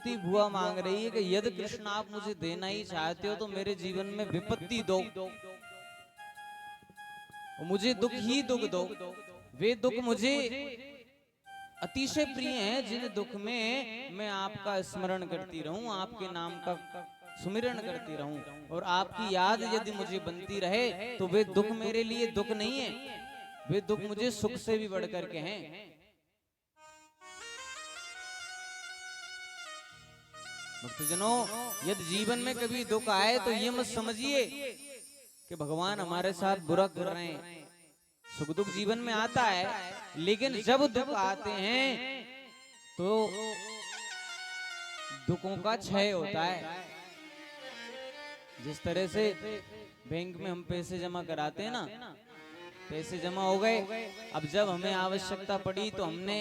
कुंती बुआ मांग रही है कि यदि कृष्ण आप मुझे देना ही चाहते हो तो मेरे जीवन में विपत्ति दो, मुझे दुख ही दुख दो। वे दुख मुझे अतिशय प्रिय हैं जिन दुख में मैं आपका स्मरण करती रहूं, आपके नाम का सुमिरन करती रहूं, और आपकी याद यदि मुझे बनती रहे तो वे दुख मेरे लिए दुख नहीं है, वे दुख मुझे सुख से भी बढ़कर के हैं। भक्तजनों, यदि जीवन में कभी दुख आए तो ये मत समझिए कि भगवान हमारे साथ बुरा कर रहे हैं। सुख दुख जीवन में आता है, लेकिन जब दुख आते हैं तो दुखों का क्षय होता है। जिस तरह से बैंक में हम पैसे जमा कराते हैं ना, पैसे जमा हो गए, अब जब हमें आवश्यकता पड़ी तो हमने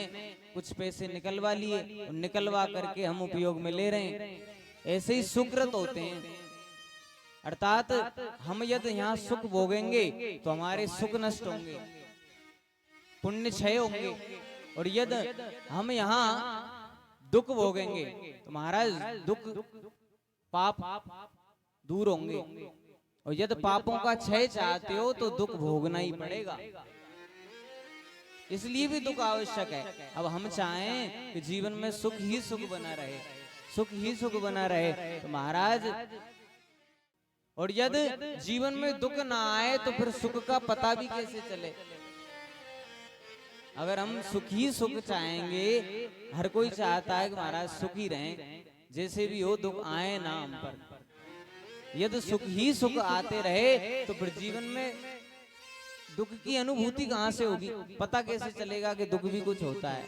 कुछ पैसे निकलवा लिए, निकलवा करके हम उपयोग में ले रहे हैं। ऐसे ही सुकृत होते हैं, अर्थात हम यदि यहाँ सुख भोगेंगे तो हमारे सुख नष्ट होंगे, पुण्य क्षय होंगे, और यदि हम यहाँ दुख भोगेंगे तो महाराज दुख पाप दूर होंगे, और यदि पापों का क्षय चाहते हो तो दुख भोगना ही पड़ेगा। इसलिए भी दुख आवश्यक है। अब हम चाहें कि जीवन में सुख ही सुख बना रहे, सुख ही सुख बना रहे, तो महाराज, और यदि जीवन में दुख ना आए तो फिर सुख का पता भी कैसे चले। अगर हम सुख ही सुख चाहेंगे, हर कोई चाहता है कि महाराज सुखी रहें, जैसे भी हो दुख आए ना हम पर, यदि सुख ही सुख आते रहे तो फिर जीवन में दुख की अनुभूति कहां से होगी, पता कैसे चलेगा कि दुख भी कुछ होता है।